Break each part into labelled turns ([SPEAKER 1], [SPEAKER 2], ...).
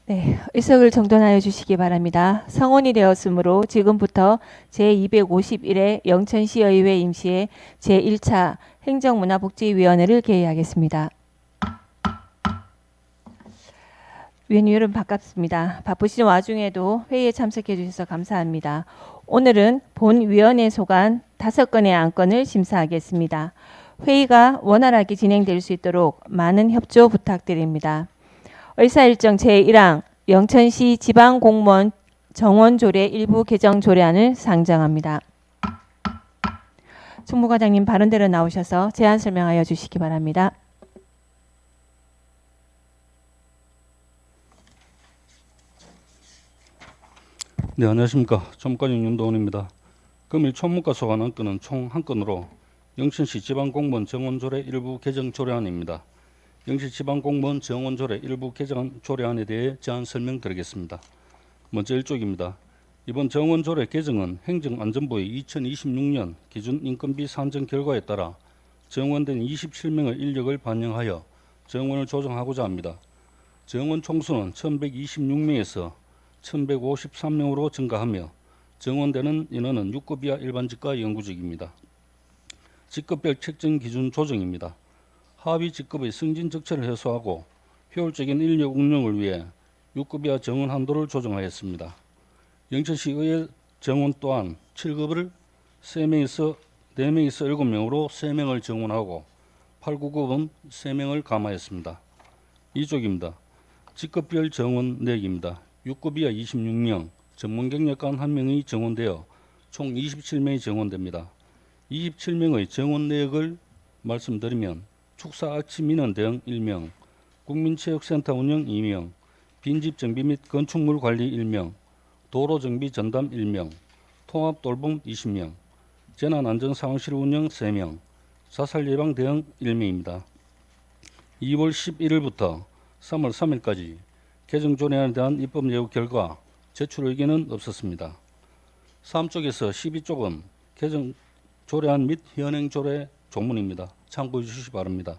[SPEAKER 1] 네, 의석을 정돈하여 주시기 바랍니다. 성원이 되었으므로 지금부터 제251회 영천시의회 임시회 제1차 행정문화복지위원회를 개의하겠습니다. 위원님 여러분 반갑습니다. 바쁘신 와중에도 회의에 참석해 주셔서 감사합니다. 오늘은 본 위원회 소관 5건의 안건을 심사하겠습니다. 회의가 원활하게 진행될 수 있도록 많은 협조 부탁드립니다. 의사일정 제1항 영천시 지방공무원 정원조례 일부 개정 조례안을 상정합니다. 총무과장님 발언대로 나오셔서 제안 설명하여 주시기 바랍니다.
[SPEAKER 2] 네, 안녕하십니까. 총무과장 윤도원입니다. 금일 총무과 소관 안건은 총 한 건으로 영천시 지방공무원 정원조례 일부 개정 조례안입니다. 영천시 지방공무원 정원조례 일부 개정 조례안에 대해 제안 설명드리겠습니다. 먼저 1쪽입니다. 이번 정원조례 개정은 행정안전부의 2026년 기준 인건비 산정 결과에 따라 정원된 27명의 인력을 반영하여 정원을 조정하고자 합니다. 정원 총수는 1126명에서 1153명으로 증가하며 정원되는 인원은 6급 이하 일반직과 영구직입니다. 직급별 책정 기준 조정입니다. 하위 직급의 승진 적체를 해소하고 효율적인 인력 운영을 위해 6급 이하 정원 한도를 조정하였습니다. 영천시 의회 정원 또한 7급을 3명에서 7명으로 3명을 정원하고 8, 9급은 3명을 감하였습니다. 2쪽입니다. 직급별 정원 내역입니다. 6급 이하 26명, 전문 경력관 1명이 정원되어 총 27명이 정원됩니다. 27명의 정원 내역을 말씀드리면 축사 아침 민원 대응 1명, 국민체육센터 운영 2명, 빈집 정비 및 건축물 관리 1명, 도로 정비 전담 1명, 통합 돌봄 20명, 재난안전상황실 운영 3명, 자살 예방 대응 1명입니다. 2월 11일부터 3월 3일까지 개정 조례안에 대한 입법 예고 결과 제출 의견은 없었습니다. 3쪽에서 12쪽은 개정 조례안 및 현행 조례 조문입니다. 참고해 주시기 바랍니다.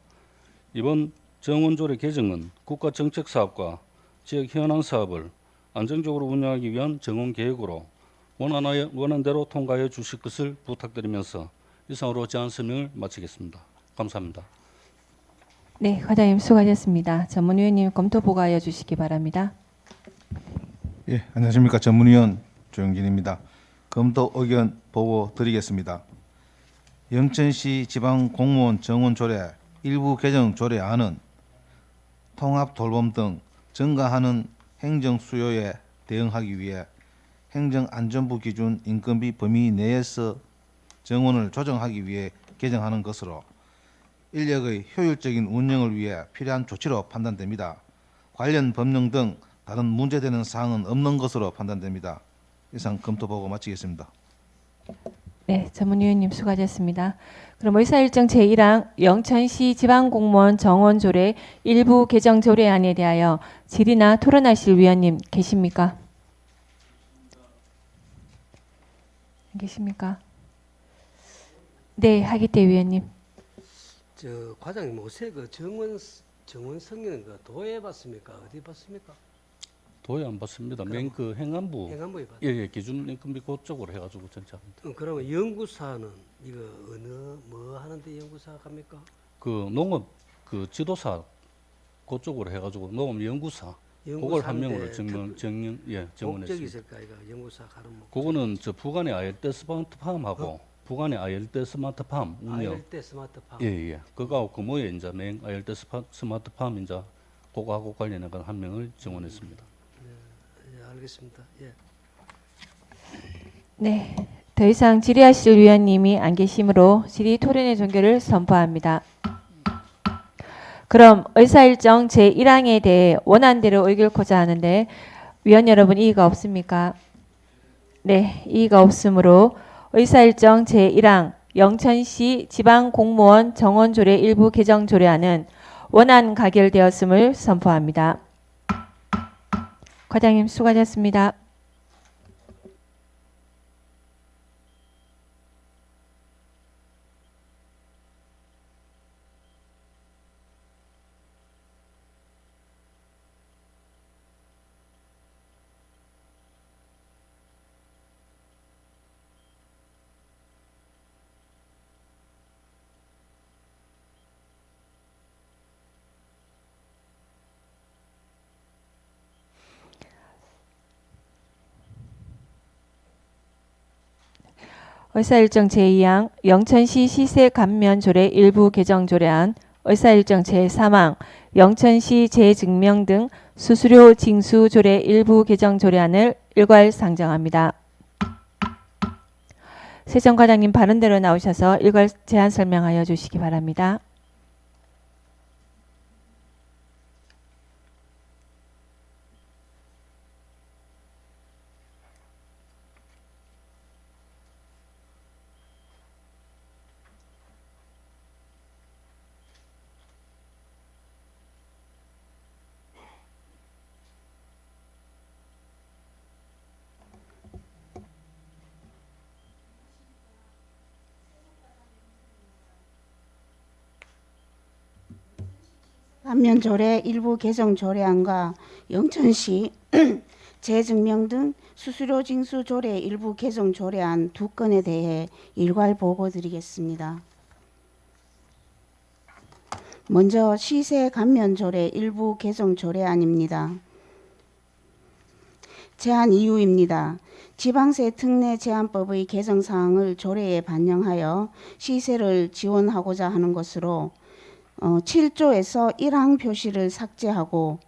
[SPEAKER 2] 이번 정원조례 개정은 국가정책사업과 지역 현안 사업을 안정적으로 운영하기 위한 정원 계획으로 원안대로 통과해 주실 것을 부탁드리면서 이상으로 제안 설명을 마치겠습니다. 감사합니다.
[SPEAKER 1] 네, 과장님 수고하셨습니다. 전문위원님 검토 보고하여 주시기 바랍니다.
[SPEAKER 3] 예, 안녕하십니까. 전문위원 조영진입니다. 검토 의견 보고 드리겠습니다. 영천시 지방공무원 정원조례 일부 개정 조례안은 통합 돌봄 등 증가하는 행정 수요에 대응하기 위해 행정안전부 기준 인건비 범위 내에서 정원을 조정하기 위해 개정하는 것으로 인력의 효율적인 운영을 위해 필요한 조치로 판단됩니다. 관련 법령 등 다른 문제되는 사항은 없는 것으로 판단됩니다. 이상 검토 보고 마치겠습니다.
[SPEAKER 1] 네, 전문위원님 수고하셨습니다. 그럼 의사일정 제1항 영천시 지방공무원 정원조례 일부 개정 조례안에 대하여 질의나 토론하실 위원님 계십니까? 계십니까? 네, 하기태 위원님.
[SPEAKER 4] 저 과장님 요새 그 정원 성명 그 도에 봤습니까? 어디 봤습니까?
[SPEAKER 2] 도에 안 받습니다.
[SPEAKER 4] 그럼
[SPEAKER 2] 그 행안부
[SPEAKER 4] 행안부에 봤.
[SPEAKER 2] 예, 기준 인건비 그쪽으로 해가지고 전체합니다.
[SPEAKER 4] 그러면 연구사는 이거 어느 뭐 하는데 연구사 갑니까?
[SPEAKER 2] 그 농업 그 지도사 그쪽으로 해가지고 농업 연구사 그걸 한 명으로 정원했습니다.
[SPEAKER 4] 목적이 있을까 이거 연구사 가는 목적.
[SPEAKER 2] 그거는 저 부관의 아열대 스마트팜하고 부관의 아열대 스마트팜 운영
[SPEAKER 4] 아열대 스마트팜.
[SPEAKER 2] 예예 그거하고 그 뭐에 이제 맹 아열대 스마트팜 이제 그거하고 관련된 건 한 명을 정원했습니다.
[SPEAKER 4] 예, 알겠습니다. 예.
[SPEAKER 1] 네, 더 이상 질의하실 위원님이 안 계시므로 질의 토론의 종결을 선포합니다. 그럼 의사일정 제1항에 대해 원안대로 의결코자 하는데 위원 여러분 이의가 없습니까? 네, 이의가 없으므로 의사일정 제1항 영천시 지방공무원 정원조례 일부 개정 조례안은 원안 가결되었음을 선포합니다. 과장님 수고하셨습니다. 의사일정 제2항 영천시 시세 감면 조례 일부 개정 조례안, 의사일정 제3항 영천시 재증명 등 수수료 징수 조례 일부 개정 조례안을 일괄 상정합니다. 세정과장님 바른대로 나오셔서 일괄 제안 설명하여 주시기 바랍니다.
[SPEAKER 5] 감면조례 일부 개정 조례안과 영천시 재증명 등 수수료 징수 조례 일부 개정 조례안 두 건에 대해 일괄 보고드리겠습니다. 먼저 시세 감면 조례 일부 개정 조례안입니다. 제안 이유입니다. 지방세 특례 제한법의 개정 사항을 조례에 반영하여 시세를 지원하고자 하는 것으로 7조에서 1항 표시를 삭제하고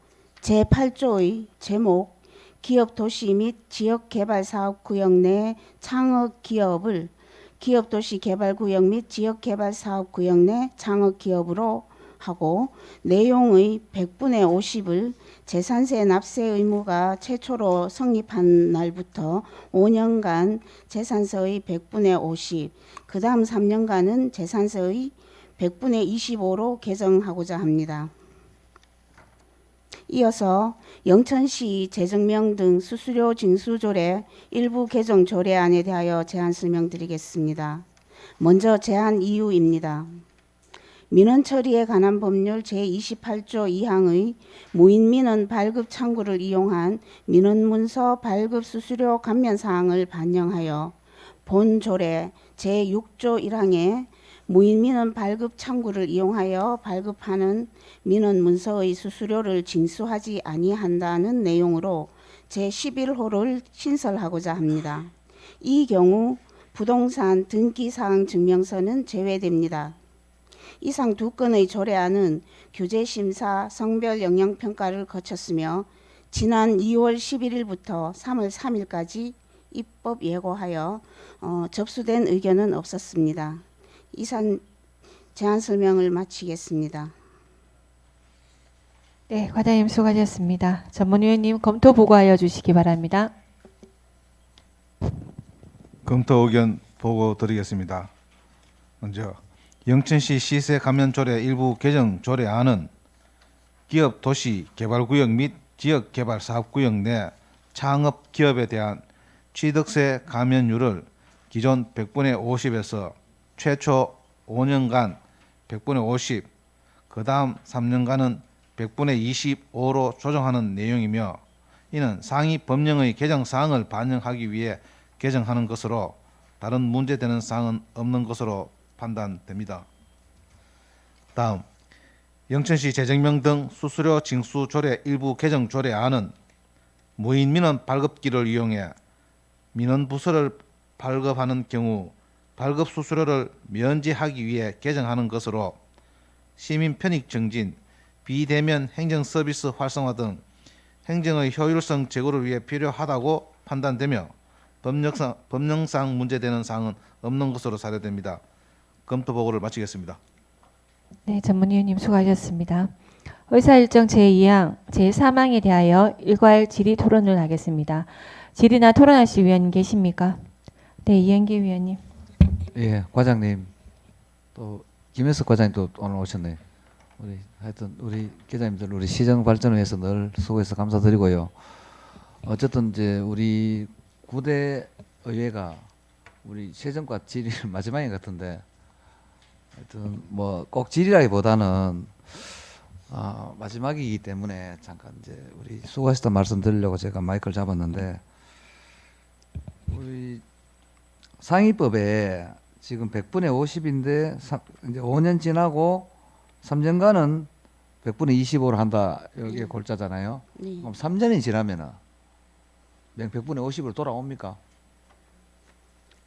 [SPEAKER 5] 제8조의 제목 기업 도시 및 지역개발사업구역 내 창업기업을 기업도시개발구역 및 지역개발사업구역 내 창업기업으로 하고 내용의 100분의 50을 재산세 납세 의무가 최초로 성립한 날부터 5년간 재산세의 100분의 50, 그 다음 3년간은 재산세의 100분의 25로 개정하고자 합니다. 이어서 영천시 재증명 등 수수료 징수 조례 일부 개정 조례안에 대하여 제안 설명드리겠습니다. 먼저 제안 이유입니다. 민원 처리에 관한 법률 제28조 2항의 무인민원 발급 창구를 이용한 민원문서 발급 수수료 감면 사항을 반영하여 본 조례 제6조 1항에 무인민원 발급 창구를 이용하여 발급하는 민원 문서의 수수료를 징수하지 아니한다는 내용으로 제11호를 신설하고자 합니다. 이 경우 부동산 등기사항 증명서는 제외됩니다. 이상 두 건의 조례안은 규제심사 성별 영향평가를 거쳤으며 지난 2월 11일부터 3월 3일까지 입법 예고하여 접수된 의견은 없었습니다. 이상 제안 설명을 마치겠습니다.
[SPEAKER 1] 네, 과장님 수고하셨습니다. 전문위원님 검토 보고하여 주시기 바랍니다.
[SPEAKER 3] 검토 의견 보고 드리겠습니다. 먼저 영천시 시세 감면 조례 일부 개정 조례안은 기업 도시 개발구역 및 지역 개발 사업구역 내 창업 기업에 대한 취득세 감면율을 기존 100분의 50에서 최초 5년간 100분의 50, 그 다음 3년간은 100분의 25로 조정하는 내용이며 이는 상위 법령의 개정 사항을 반영하기 위해 개정하는 것으로 다른 문제되는 사항은 없는 것으로 판단됩니다. 다음 영천시 재증명 등 수수료 징수 조례 일부 개정 조례안은 무인 민원 발급기를 이용해 민원 부서를 발급하는 경우 발급 수수료를 면제하기 위해 개정하는 것으로 시민 편익 증진, 비대면 행정 서비스 활성화 등 행정의 효율성 제고를 위해 필요하다고 판단되며 법령상 문제되는 사항은 없는 것으로 사료됩니다. 검토 보고를 마치겠습니다.
[SPEAKER 1] 네, 전문위원님 수고하셨습니다. 의사일정 제2항, 제3항에 대하여 일괄 질의 토론을 하겠습니다. 질의나 토론하실 위원님 계십니까? 네, 이현기 위원님.
[SPEAKER 6] 예, 과장님 또 김혜석 과장님 또 오늘 오셨네요. 우리 하여튼 우리 기자님들 우리 시정 발전을 위해서 늘 수고해서 감사드리고요. 어쨌든 이제 우리 9대 의회가 우리 세정과 질의를 마지막인 것 같은데 하여튼 뭐 꼭 질의라기보다는 마지막이기 때문에 잠깐 이제 우리 수고하셨다 말씀드리려고 제가 마이크를 잡았는데 우리 상위법에 지금 100분의 50인데 이제 5년 지나고 3년간은 100분의 25로 한다. 여기에 골자잖아요.
[SPEAKER 5] 네.
[SPEAKER 6] 그럼 3년이 지나면은 100분의 50으로 돌아옵니까?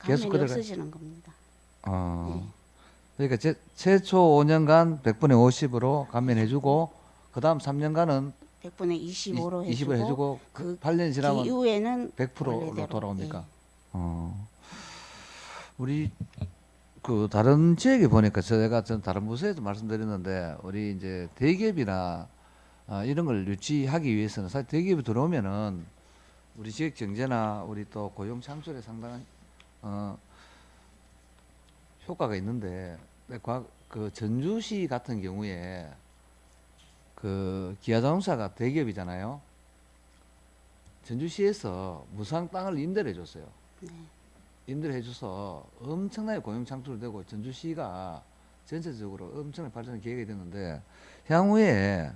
[SPEAKER 6] 계속
[SPEAKER 5] 가면이
[SPEAKER 6] 그래가.
[SPEAKER 5] 없어지는 겁니다.
[SPEAKER 6] 그러니까 최초 5년간 100분의 50으로 감면해주고 그다음 3년간은
[SPEAKER 5] 100분의 25로
[SPEAKER 6] 20을
[SPEAKER 5] 해주고
[SPEAKER 6] 해주고
[SPEAKER 5] 그
[SPEAKER 6] 8년 지나면
[SPEAKER 5] 이후에는
[SPEAKER 6] 100%로
[SPEAKER 5] 원래대로,
[SPEAKER 6] 돌아옵니까?
[SPEAKER 5] 예.
[SPEAKER 6] 우리 그 다른 지역에 보니까 제가 전 다른 부서에도 말씀드렸는데 우리 이제 대기업이나 이런 걸 유치하기 위해서는 사실 대기업이 들어오면은 우리 지역 경제나 우리 또 고용 창출에 상당한 효과가 있는데 그 전주시 같은 경우에 그 기아자동차가 대기업이잖아요. 전주시에서 무상 땅을 임대를 해줬어요. 임대를 해줘서 엄청나게 고용 창출되고 전주시가 전체적으로 엄청나게 발전의 계획이 됐는데 향후에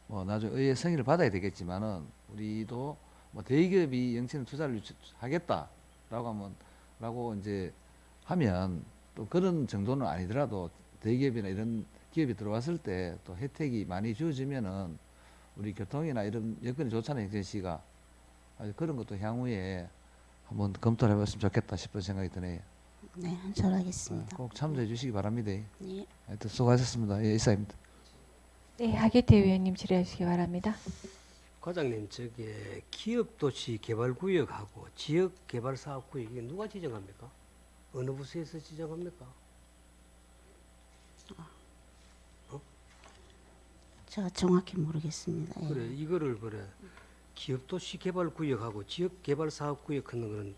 [SPEAKER 6] 뭐 나중에 의회 승인을 받아야 되겠지만은 우리도 뭐 대기업이 영천에 투자를 하겠다라고 이제 하면 또 그런 정도는 아니더라도 대기업이나 이런 기업이 들어왔을 때 또 혜택이 많이 주어지면은 우리 교통이나 이런 여건이 좋잖아요. 영천시가 그런 것도 향후에 한번 검토를 해봤으면 좋겠다 싶은 생각이 드네요.
[SPEAKER 5] 네, 절하겠습니다.
[SPEAKER 6] 꼭 참조해 주시기 바랍니다.
[SPEAKER 5] 네.
[SPEAKER 6] 하여튼 수고하셨습니다. 예, 이사입니다.
[SPEAKER 1] 네, 하계태 의원님 질의해 주시기 바랍니다.
[SPEAKER 4] 과장님, 저게 기업도시 개발구역하고 지역개발사업구역 이게 누가 지정합니까? 어느 부서에서 지정합니까?
[SPEAKER 5] 제가 정확히 모르겠습니다. 예.
[SPEAKER 4] 그래, 이거를 그래 기업도시 개발구역하고 지역개발사업구역 하는 거는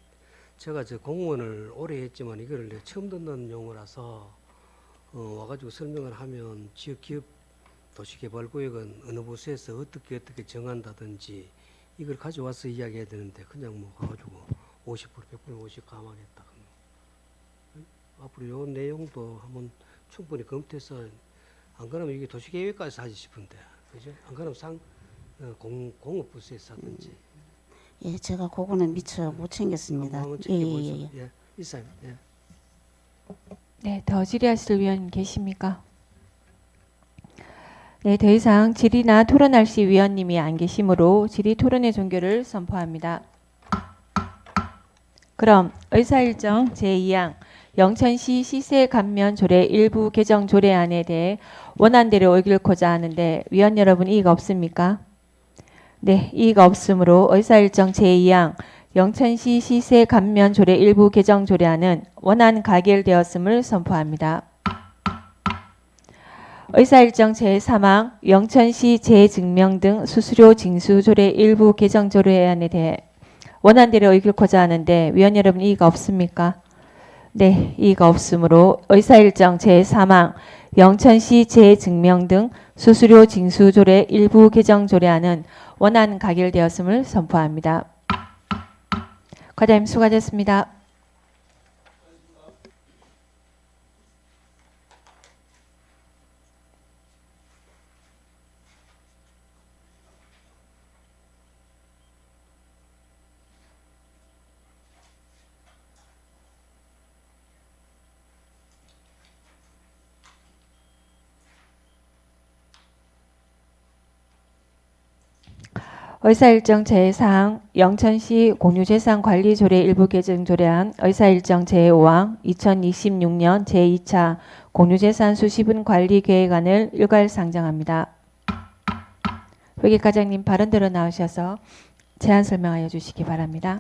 [SPEAKER 4] 제가 저 공무원을 오래 했지만 이거를 내가 처음 듣는 용어라서 와가지고 설명을 하면 기업 도시개발구역은 어느 부서에서 어떻게 정한다든지 이걸 가져와서 이야기해야 되는데 그냥 뭐 가가지고 50% 100% 50 감하겠다. 앞으로 요 내용도 한번 충분히 검토해서 안 그러면 이게 도시계획까지 하지 싶은데 그죠? 안 그러면 공업부서에서 하든지
[SPEAKER 5] 예, 제가 그거는 미처 못 챙겼습니다.
[SPEAKER 4] 한번
[SPEAKER 5] 예, 예,
[SPEAKER 4] 챙겨보죠.
[SPEAKER 5] 예.
[SPEAKER 4] 예, 이사님. 예.
[SPEAKER 1] 네, 더 질의하실 위원 계십니까? 네, 더 이상 질의나 토론할 시 위원님이 안 계시므로 질의 토론의 종결을 선포합니다. 그럼 의사일정 제2항 영천시 시세 감면 조례 일부 개정 조례안에 대해 원안대로 의결코자 하는데 위원 여러분 이의가 없습니까? 네, 이의가 없으므로 의사일정 제2항 영천시 시세 감면 조례 일부 개정 조례안은 원안 가결되었음을 선포합니다. 의사일정 제3항 영천시 재증명 등 수수료 징수 조례 일부 개정 조례안에 대해 원안대로 의결코자 하는데 위원 여러분 이의가 없습니까? 네, 이의가 없으므로 의사일정 제3항 영천시 재증명 등 수수료 징수 조례 일부 개정 조례안은 원안 가결되었음을 선포합니다. 과장님 수고하셨습니다. 의사일정 제4항 영천시 공유재산관리조례 일부 개정 조례안 의사일정 제5항 2026년 제2차 공유재산 수시분 관리계획안을 일괄 상정합니다. 회계과장님 발언대로 나오셔서 제안 설명하여 주시기 바랍니다.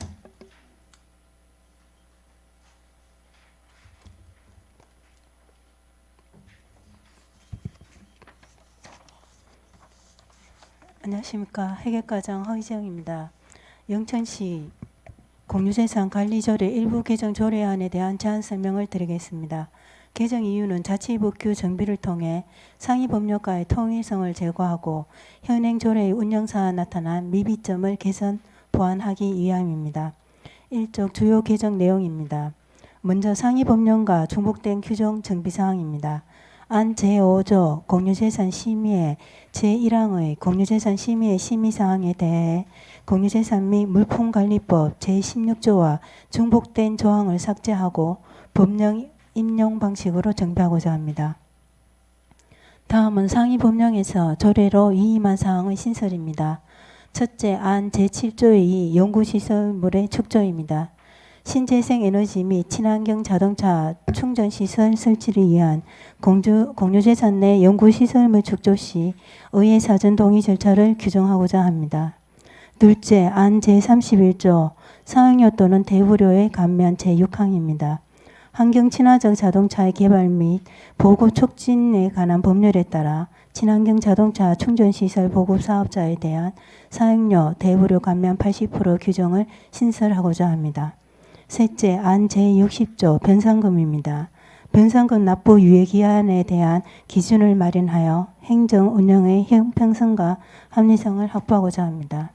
[SPEAKER 7] 안녕하십니까. 회계과장 허희정입니다. 영천시 공유재산관리조례 일부 개정 조례안에 대한 제안 설명을 드리겠습니다. 개정 이유는 자치법규 정비를 통해 상위 법률과의 통일성을 제고하고 현행 조례의 운영사에 나타난 미비점을 개선 보완하기 위함입니다. 1쪽 주요 개정 내용입니다. 먼저 상위 법령과 중복된 규정 정비사항입니다. 안 제5조 공유재산 심의의 제1항의 공유재산 심의의 심의사항에 대해 공유재산 및 물품관리법 제16조와 중복된 조항을 삭제하고 법령 인용 방식으로 정비하고자 합니다. 다음은 상위 법령에서 조례로 위임한 사항의 신설입니다. 첫째, 안 제7조의 2 연구시설물의 축조입니다. 신재생 에너지 및 친환경 자동차 충전 시설 설치를 위한 공유재산 내 연구 시설물 축조 시 의회 사전 동의 절차를 규정하고자 합니다. 둘째, 안 제31조 사용료 또는 대부료의 감면 제6항입니다. 환경 친화적 자동차의 개발 및 보급 촉진에 관한 법률에 따라 친환경 자동차 충전시설 보급 사업자에 대한 사용료 대부료 감면 80% 규정을 신설하고자 합니다. 셋째, 안 제60조 변상금입니다. 변상금 납부 유예기한에 대한 기준을 마련하여 행정 운영의 형평성과 합리성을 확보하고자 합니다.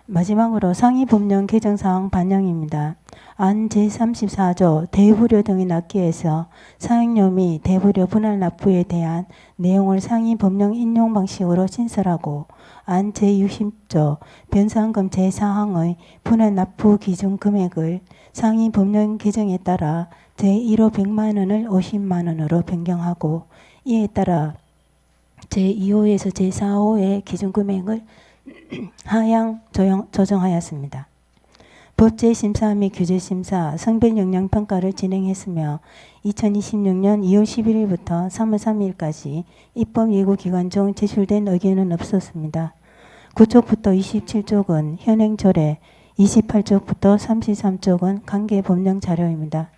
[SPEAKER 7] 마지막으로 상위 법령 개정사항 반영입니다. 안 제34조 대부료 등의 납기에서 사용료 및 대부료 분할 납부에 대한 내용을 상위 법령 인용 방식으로 신설하고 안 제60조 변상금 제4항의 분할 납부 기준 금액을 상위 법령 개정에 따라 제1호 100만 원을 50만 원으로 변경하고 이에 따라 제2호에서 제4호의 기준 금액을 하향 조정하였습니다. 법제심사 및 규제심사, 성별영향평가를 진행했으며 2026년 2월 11일부터 3월 3일까지 입법예고기간 중 제출된 의견은 없었습니다. 9쪽부터 27쪽은 현행조례, 28쪽부터 33쪽은 관계법령 자료입니다.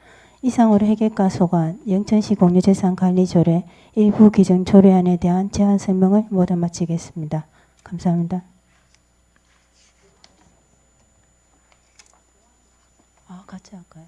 [SPEAKER 7] 이상으로 회계과 소관, 영천시 공유재산관리조례 일부 규정 조례안에 대한 제안 설명을 모두 마치겠습니다. 감사합니다. 같이 할까요?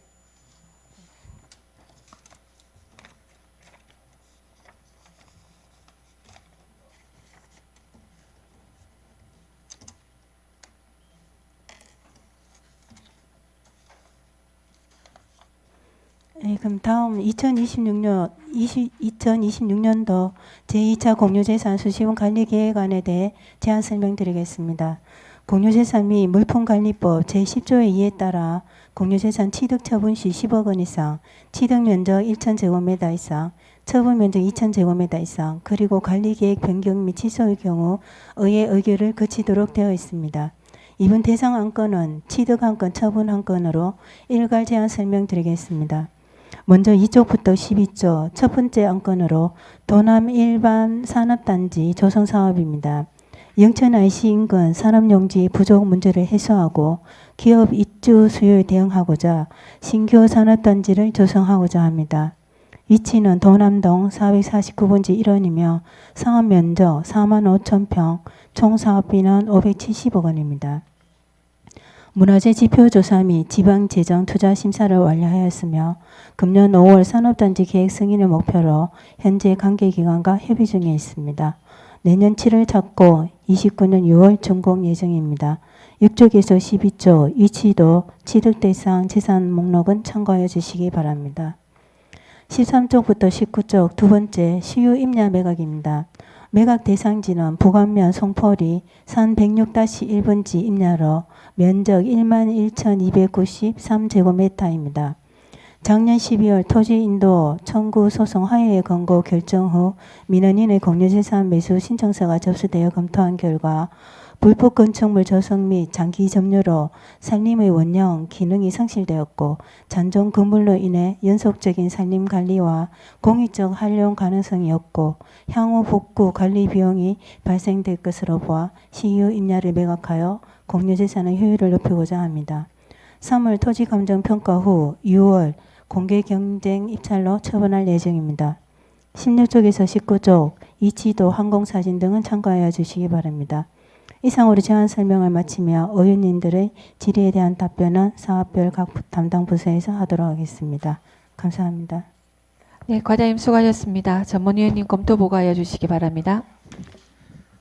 [SPEAKER 7] 네, 그럼 다음 2026년도 제2차 공유재산 수시원 관리계획안에 대해 제안 설명드리겠습니다. 공유재산 및 물품관리법 제10조의 2에 따라 공유재산 취득 처분 시 10억 원 이상, 취득 면적 1,000제곱미터 이상, 처분 면적 2,000제곱미터 이상, 그리고 관리계획 변경 및 취소의 경우 의회 의결을 거치도록 되어 있습니다. 이번 대상 안건은 취득 안건, 처분 안건으로 일괄 제안 설명드리겠습니다. 먼저 2쪽부터 12쪽 첫 번째 안건으로 도남 일반 산업단지 조성 사업입니다. 영천 IC 인근 산업용지 부족 문제를 해소하고 기업 입주 수요에 대응하고자 신규 산업단지를 조성하고자 합니다. 위치는 도남동 449번지 1원이며 상업 면적 4만 5천 평, 총 사업비는 570억 원입니다. 문화재 지표조사 및 지방재정투자심사를 완료하였으며 금년 5월 산업단지 계획 승인을 목표로 현재 관계기관과 협의 중에 있습니다. 내년 7월 착고, 29년 6월 준공 예정입니다. 6쪽에서 12쪽 위치도 취득 대상 재산 목록은 참고하여 주시기 바랍니다. 13쪽부터 19쪽 두 번째 시유 임야 매각입니다. 매각 대상지는 부관면 송포리 산 106-1번지 임야로 면적 11,293제곱미터입니다. 작년 12월 토지인도 청구 소송 하회의 권고 결정 후 민원인의 공유재산 매수 신청서가 접수되어 검토한 결과 불법 건축물 조성 및 장기 점유로 산림의 원형 기능이 상실되었고 잔존 건물로 인해 연속적인 산림 관리와 공익적 활용 가능성이 없고 향후 복구 관리 비용이 발생될 것으로 보아 시유 임야를 매각하여 공유재산의 효율을 높이고자 합니다. 3월 토지감정평가 후 6월 공개 경쟁 입찰로 처분할 예정입니다. 16쪽에서 19쪽 이치도 항공사진 등은 참고하여 주시기 바랍니다. 이상으로 제안 설명을 마치며 의원님들의 질의에 대한 답변은 사업별 각 담당 부서에서 하도록 하겠습니다. 감사합니다.
[SPEAKER 1] 네, 과장님 수고하셨습니다. 전문위원님 검토 보고하여 주시기 바랍니다.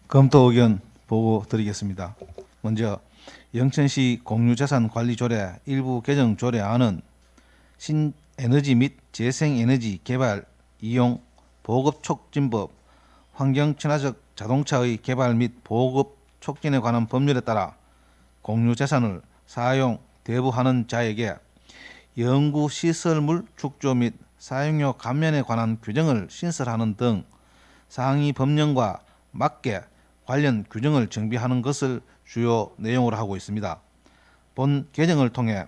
[SPEAKER 3] 검토 의견 보고 드리겠습니다. 먼저 영천시 공유자산관리조례 일부 개정 조례안은 신에너지 및 재생에너지 개발, 이용, 보급 촉진법, 환경 친화적 자동차의 개발 및 보급 촉진에 관한 법률에 따라 공유재산을 사용, 대부하는 자에게 연구시설물 축조 및 사용료 감면에 관한 규정을 신설하는 등 상위 법령과 맞게 관련 규정을 정비하는 것을 주요 내용으로 하고 있습니다. 본 개정을 통해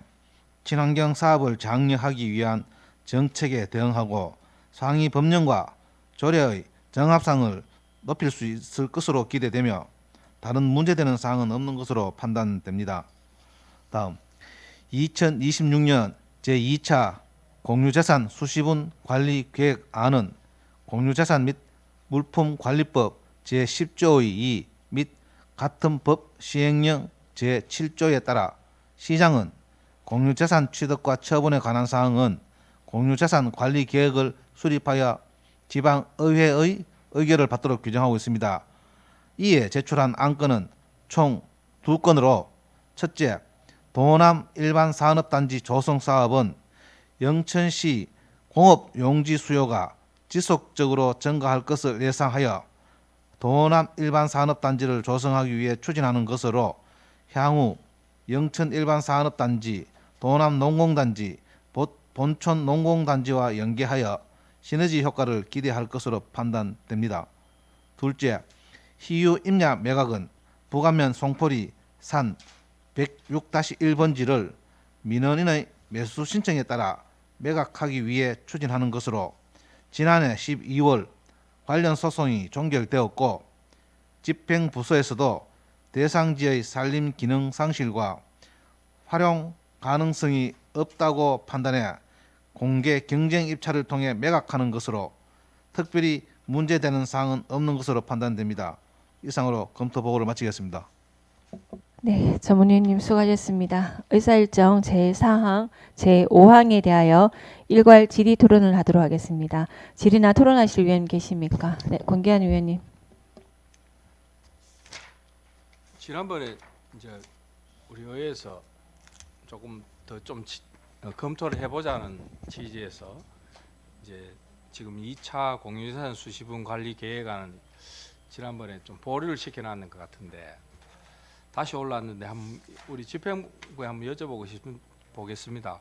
[SPEAKER 3] 친환경 사업을 장려하기 위한 정책에 대응하고 상위 법령과 조례의 정합성을 높일 수 있을 것으로 기대되며 다른 문제되는 사항은 없는 것으로 판단됩니다. 다음 2026년 제2차 공유재산 수시분 관리 계획안은 공유재산 및 물품관리법 제10조의 2 및 같은 법 시행령 제7조에 따라 시장은 공유재산 취득과 처분에 관한 사항은 공유재산 관리 계획을 수립하여 지방의회의 의결을 받도록 규정하고 있습니다. 이에 제출한 안건은 총 2건으로 첫째, 도남 일반산업단지 조성 사업은 영천시 공업용지 수요가 지속적으로 증가할 것을 예상하여 도남 일반산업단지를 조성하기 위해 추진하는 것으로 향후 영천 일반산업단지, 도남 농공단지, 본촌 농공단지와 연계하여 시너지 효과를 기대할 것으로 판단됩니다. 둘째, 희유 임야 매각은 북안면 송포리 산 106-1번지를 민원인의 매수 신청에 따라 매각하기 위해 추진하는 것으로 지난해 12월 관련 소송이 종결되었고 집행부서에서도 대상지의 산림 기능 상실과 활용 가능성이 없다고 판단해 공개 경쟁 입찰을 통해 매각하는 것으로 특별히 문제되는 사항은 없는 것으로 판단됩니다. 이상으로 검토 보고를 마치겠습니다.
[SPEAKER 1] 네, 전문위원님 수고하셨습니다. 의사일정 제4항, 제5항에 대하여 일괄 질의 토론을 하도록 하겠습니다. 질의나 토론하실 위원 계십니까? 네, 권기한 위원님.
[SPEAKER 8] 지난번에 이제 우리 의회에서 조금 더 좀 검토를 해보자는 취지에서 이제 지금 2차 공유재산 수시분 관리 계획안은 지난번에 좀 보류를 시켜놨는 것 같은데 다시 올라왔는데 우리 집행부에 한번 여쭤보고 보겠습니다.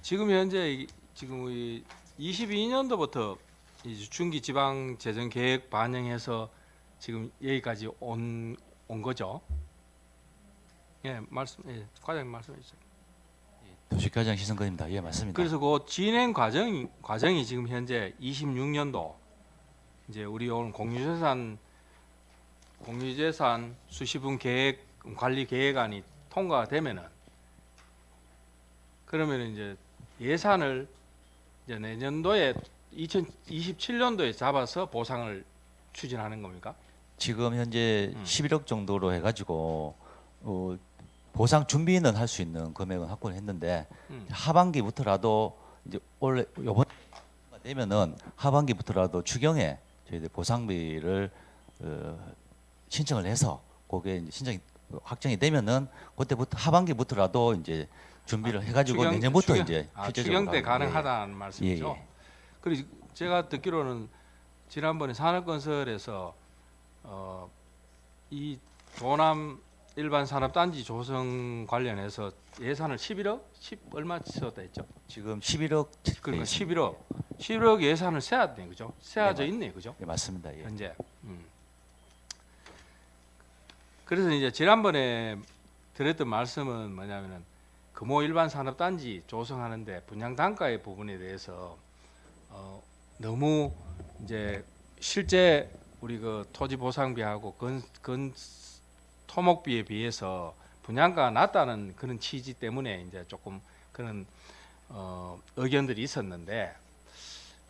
[SPEAKER 8] 지금 현재 지금 22년도부터 중기 지방 재정 계획 반영해서 지금 여기까지 온 거죠? 예, 과장님 말씀해 주세요.
[SPEAKER 9] 도시과장 시선권입니다. 예, 맞습니다.
[SPEAKER 8] 그래서 그 진행 과정이 지금 현재 26년도 이제 우리 오늘 공유재산 수시분 계획 관리 계획안이 통과되면은 그러면 이제 예산을 이제 내년도에 2027년도에 잡아서 보상을 추진하는 겁니까?
[SPEAKER 9] 지금 현재 11억 정도로 해가지고 보상 준비는 할 수 있는 금액은 확보를 했는데 하반기부터라도 이제 원래 요번 되면은 하반기부터라도 추경에 저희들 보상비를 신청을 해서 그게 이제 신청이 확정이 되면은 그때부터 하반기부터라도 이제 준비를 해가지고 내년부터 이제
[SPEAKER 8] 추경 때 가능하다는 말씀이죠.
[SPEAKER 9] 예.
[SPEAKER 8] 그리고 제가 듣기로는 지난번에 산업건설에서 이 도남 일반 산업단지 조성 관련해서 예산을 11억? 10 얼마 썼다 했죠?
[SPEAKER 9] 지금 11억
[SPEAKER 8] 그러니까 11억 예산을 세야 돼, 그죠? 세워져
[SPEAKER 9] 네,
[SPEAKER 8] 있네, 그죠?
[SPEAKER 9] 네, 맞습니다. 예.
[SPEAKER 8] 현재. 그래서 이제 지난번에 드렸던 말씀은 뭐냐면은 금호 일반 산업단지 조성하는데 분양 단가의 부분에 대해서 너무 이제 실제 우리 그 토지 보상비하고 건 토목비에 비해서 분양가가 낮다는 그런 취지 때문에 이제 조금 그런 의견들이 있었는데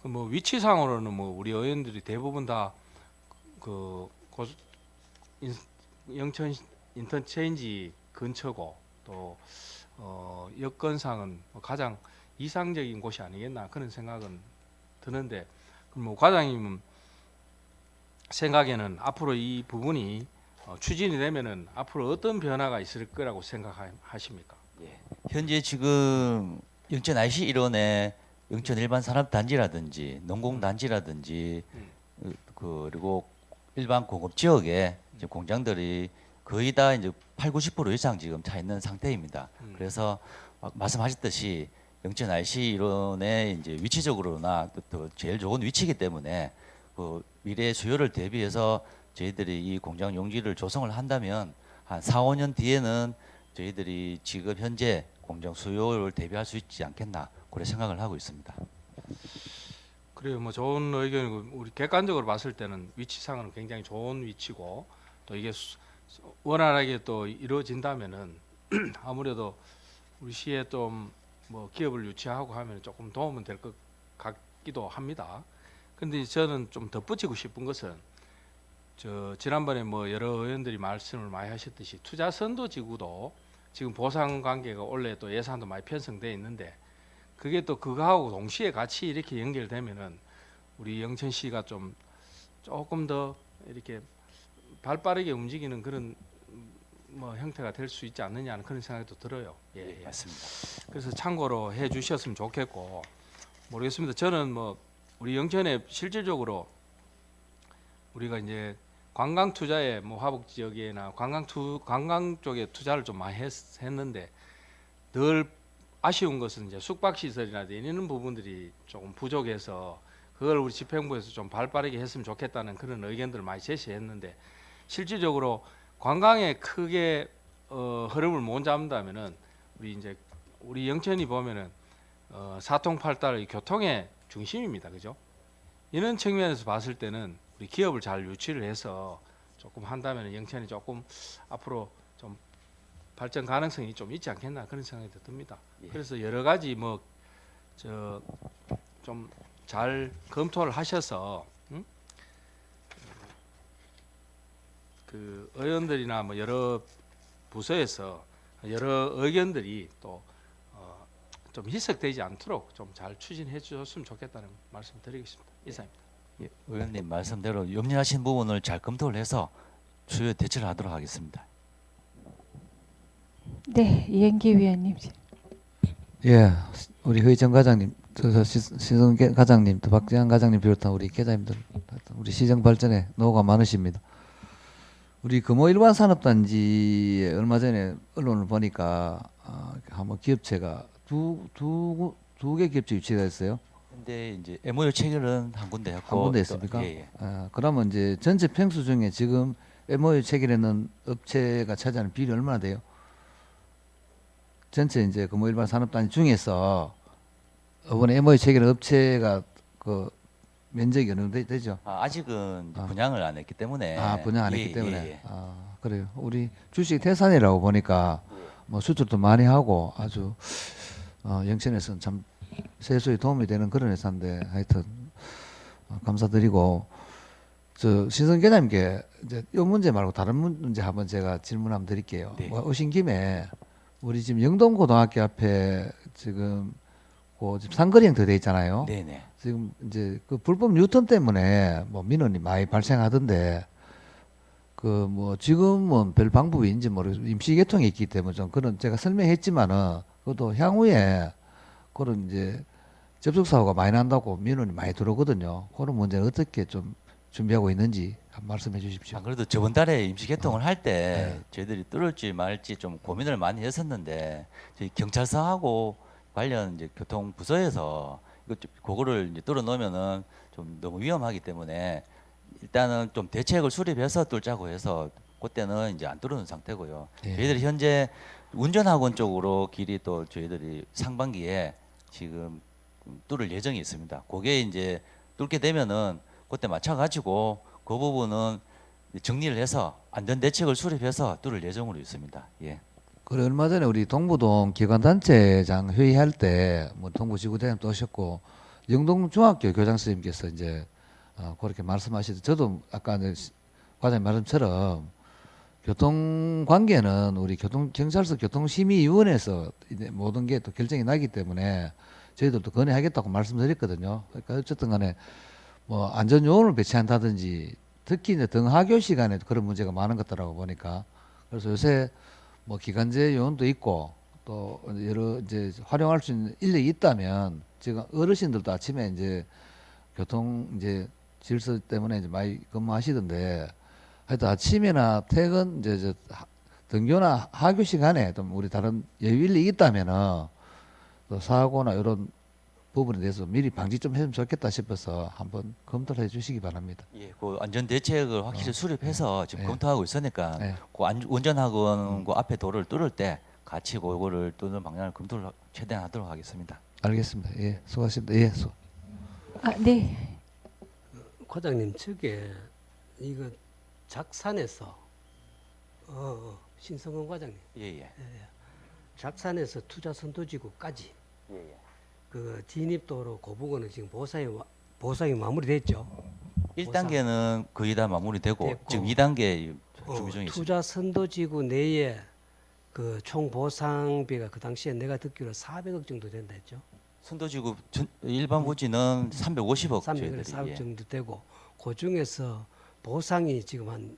[SPEAKER 8] 뭐 위치상으로는 뭐 우리 의원들이 대부분 다 그 영천 인터체인지 근처고 또 여건상은 가장 이상적인 곳이 아니겠나 그런 생각은 드는데 그럼 뭐 과장님은 생각에는 앞으로 이 부분이 추진이 되면은 앞으로 어떤 변화가 있을 거라고 생각하십니까?
[SPEAKER 9] 예. 현재 지금 영천 IC 일원에 영천 일반 산업단지라든지 농공단지라든지 그리고 일반 공업 지역에 이제 공장들이 거의 다 이제 80-90% 이상 지금 차 있는 상태입니다. 그래서 말씀하셨듯이 영천 IC 일원의 이제 위치적으로나 또 제일 좋은 위치이기 때문에 그 미래 수요를 대비해서 저희들이 이 공장 용지를 조성을 한다면 한 4-5년 뒤에는 저희들이 지금 현재 공정 수요를 대비할 수 있지 않겠나 그런 생각을 하고 있습니다.
[SPEAKER 8] 그래요. 뭐 좋은 의견이고 우리 객관적으로 봤을 때는 위치상은 굉장히 좋은 위치고 또 이게 원활하게 또 이루어진다면은 아무래도 우리 시에 좀 뭐 기업을 유치하고 하면 조금 도움은 될 것 같기도 합니다. 근데 저는 좀 덧붙이고 싶은 것은 지난번에 뭐 여러 의원들이 말씀을 많이 하셨듯이 투자선도 지구도 지금 보상 관계가 원래 또 예산도 많이 편성돼 있는데 그게 또 그거하고 동시에 같이 이렇게 연결되면은 우리 영천시가 좀 조금 더 이렇게 발 빠르게 움직이는 그런 뭐 형태가 될 수 있지 않느냐는 그런 생각도 들어요. 예, 예.
[SPEAKER 9] 맞습니다.
[SPEAKER 8] 그래서 참고로 해 주셨으면 좋겠고 모르겠습니다. 저는 뭐 우리 영천에 실질적으로 우리가 이제 관광 투자에 뭐 화북 지역이나 관광 쪽에 투자를 좀 많이 했는데 늘 아쉬운 것은 이제 숙박 시설이나 이런 부분들이 조금 부족해서 그걸 우리 집행부에서 좀 발빠르게 했으면 좋겠다는 그런 의견들을 많이 제시했는데 실질적으로 관광에 크게 흐름을 못 잡는다면은 우리 영천이 보면은 사통팔달의 교통의 중심입니다, 그죠? 이런 측면에서 봤을 때는 우리 기업을 잘 유치를 해서 조금 한다면 영천이 조금 앞으로 좀 발전 가능성이 좀 있지 않겠나 그런 생각이 듭니다.
[SPEAKER 9] 예.
[SPEAKER 8] 그래서 여러 가지 뭐 좀 잘 검토를 하셔서 그 의원들이나 뭐 여러 부서에서 여러 의견들이 또 좀 희석되지 않도록 좀 잘 추진해 주셨으면 좋겠다는 말씀 드리겠습니다. 이상입니다.
[SPEAKER 9] 예, 의원님 말씀대로 염려하신 부분을 잘 검토를 해서 추후 대처를 하도록 하겠습니다.
[SPEAKER 1] 네, 이행기 위원님.
[SPEAKER 6] 예, 우리 회의정 과장님, 시정 과장님, 또 박재환 과장님 비롯한 우리 계장님들, 우리 시정 발전에 노고가 많으십니다. 우리 금호 일반 산업단지에 얼마 전에 언론을 보니까 한번 기업체가 두 개 기업체 유치가 됐어요.
[SPEAKER 9] 근데 이제 MOU 체결은 한 군데 했고
[SPEAKER 6] 한 군데 했습니까?
[SPEAKER 9] 예, 예.
[SPEAKER 6] 그러면 이제 전체 평수 중에 지금 MOU 체결했는 업체가 차지하는 비율이 얼마나 돼요? 전체 이제 금호 일반 산업단지 중에서 이번에 MOU 체결한 업체가 그 면적이 어느 정도 되죠?
[SPEAKER 9] 아직은 이제 분양을 안 했기 때문에
[SPEAKER 6] 분양 안
[SPEAKER 9] 예,
[SPEAKER 6] 했기 때문에.
[SPEAKER 9] 예, 예.
[SPEAKER 6] 그래요. 우리 주식 태산이라고 보니까 뭐 수출도 많이 하고 아주 영천에서는 참 세수에 도움이 되는 그런 회사인데 하여튼 감사드리고 신성 계장님께 이제 이 문제 말고 다른 문제 한번 제가 질문 한번 드릴게요.
[SPEAKER 9] 네.
[SPEAKER 6] 오신 김에 우리 지금 영동고등학교 앞에 지금 지금 상거리형 돼 있잖아요.
[SPEAKER 9] 네네.
[SPEAKER 6] 지금 이제 그 불법 유턴 때문에 뭐 민원이 많이 발생하던데 그 뭐 지금은 별 방법이 있는지 모르겠어요. 임시 개통이 있기 때문에 좀 그런 제가 설명했지만은 그것도 향후에 그런 이제 접촉 사고가 많이 난다고 민원이 많이 들어오거든요. 그런 문제는 어떻게 좀 준비하고 있는지 한 말씀해 주십시오.
[SPEAKER 9] 그래도 저번 달에 임시 개통을 할 때
[SPEAKER 6] 네.
[SPEAKER 9] 저희들이 뚫을지 말지 좀 고민을 많이 했었는데 저희 경찰서하고 관련 이제 교통부서에서 그거를 이제 뚫어 놓으면은 좀 너무 위험하기 때문에 일단은 좀 대책을 수립해서 뚫자고 해서 그때는 이제 안 뚫어놓은 상태고요.
[SPEAKER 6] 예.
[SPEAKER 9] 저희들이 현재 운전학원 쪽으로 길이 또 저희들이 상반기에 지금 뚫을 예정이 있습니다. 그게 이제 뚫게 되면은 그때 맞춰가지고 그 부분은 정리를 해서 안전 대책을 수립해서 뚫을 예정으로 있습니다. 예.
[SPEAKER 6] 그래 얼마 전에 우리 동부동 기관단체장 회의할 때 뭐 동부지구대장도 오셨고 영동중학교 교장 선생님께서 이제 그렇게 말씀하시듯 저도 아까 이제 과장님 말씀처럼 교통 관계는 우리 경찰서 교통심의위원회에서 이제 모든 게 또 결정이 나기 때문에 저희들도 건의하겠다고 말씀드렸거든요. 그러니까 어쨌든 간에 뭐 안전요원을 배치한다든지 특히 이제 등하교 시간에 그런 문제가 많은 것더라고 보니까 그래서 요새 뭐 기간제 요원도 있고 또 여러 이제 활용할 수 있는 인력이 있다면 지금 어르신들도 아침에 이제 교통 이제 질서 때문에 이제 많이 근무하시던데 하여튼 아침이나 퇴근 이제 등교나 하교 시간에 좀 우리 다른 여유 인력이 있다면은 또 사고나 이런 부분에 대해서 미리 방지 좀 했으면 좋겠다 싶어서 한번 검토를 해주시기 바랍니다.
[SPEAKER 9] 예, 그 안전 대책을 확실히 수립해서 지금
[SPEAKER 6] 예.
[SPEAKER 9] 검토하고 있으니까
[SPEAKER 6] 예.
[SPEAKER 9] 그 운전학원 그 앞에 도로를 뚫을 때 같이 그거를 또는 방향을 검토를 최대한 하도록 하겠습니다.
[SPEAKER 6] 알겠습니다. 예, 수고하십니다. 예,
[SPEAKER 1] 네.
[SPEAKER 4] 과장님 저게 이거 작산에서 신성원 과장님
[SPEAKER 9] 예예.
[SPEAKER 4] 작산에서 투자 선도지구까지
[SPEAKER 9] 예예.
[SPEAKER 4] 그 진입도로 그 부분은 지금 보상이 마무리됐죠.
[SPEAKER 9] 1단계는 거의 다 마무리되고
[SPEAKER 4] 됐고.
[SPEAKER 9] 지금 2단계 준비 중에 있습니다.
[SPEAKER 4] 투자 선도지구 내에 그 총 보상비가 그 당시에 내가 듣기로 400억 정도 된다 했죠.
[SPEAKER 9] 선도지구 일반 부지는 350억
[SPEAKER 4] 300억, 400억
[SPEAKER 9] 저희들이
[SPEAKER 4] 정도 되고 그 중에서 보상이 지금 한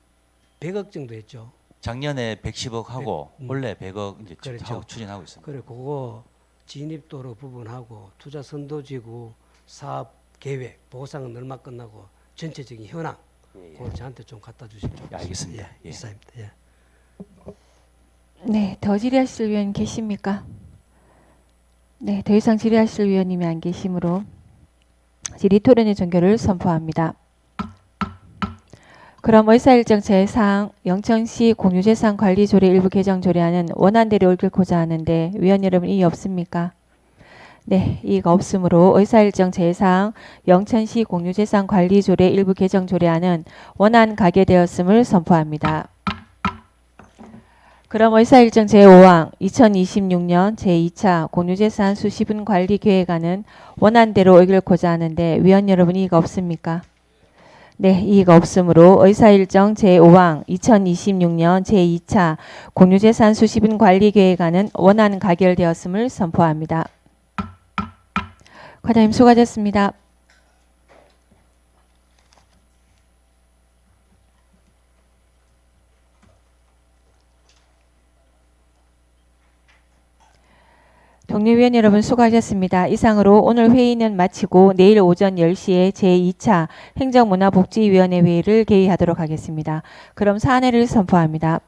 [SPEAKER 4] 100억 정도 했죠.
[SPEAKER 9] 작년에 110억 하고
[SPEAKER 4] 100,
[SPEAKER 9] 원래 100억 이제
[SPEAKER 4] 그렇죠.
[SPEAKER 9] 하고 추진하고 있습니다.
[SPEAKER 4] 그래 그거 진입도로 부분하고 투자 선도지구 사업 계획 보상은 얼마 끝나고 전체적인 현황 그걸 저한테 좀 갖다 주시면 좋겠습니다.
[SPEAKER 9] 알겠습니다. 예.
[SPEAKER 4] 이사입니다. 예.
[SPEAKER 1] 네, 더 질의하실 위원 계십니까? 네, 더 이상 질의하실 위원님이 안 계시므로 질의 토론의 종결을 선포합니다. 그럼 의사일정 제4항 영천시 공유재산관리조례 일부 개정 조례안은 원안대로 옮기고자 하는데 위원 여러분 이의 없습니까? 네, 이의가 없으므로 의사일정 제4항 영천시 공유재산관리조례 일부 개정 조례안은 원안 가결되었음을 선포합니다. 그럼 의사일정 제5항 2026년 제2차 공유재산 수시분 관리 계획안은 원안대로 옮기고자 하는데 위원 여러분 이의가 없습니까? 네, 이의가 없으므로 의사일정 제5항 2026년 제2차 공유재산 수시분 관리 계획안은 원안 가결되었음을 선포합니다. 과장님 수고하셨습니다. 동료위원 여러분 수고하셨습니다. 이상으로 오늘 회의는 마치고 내일 오전 10시에 제2차 행정문화복지위원회 회의를 개의하도록 하겠습니다. 그럼 사안회를 선포합니다.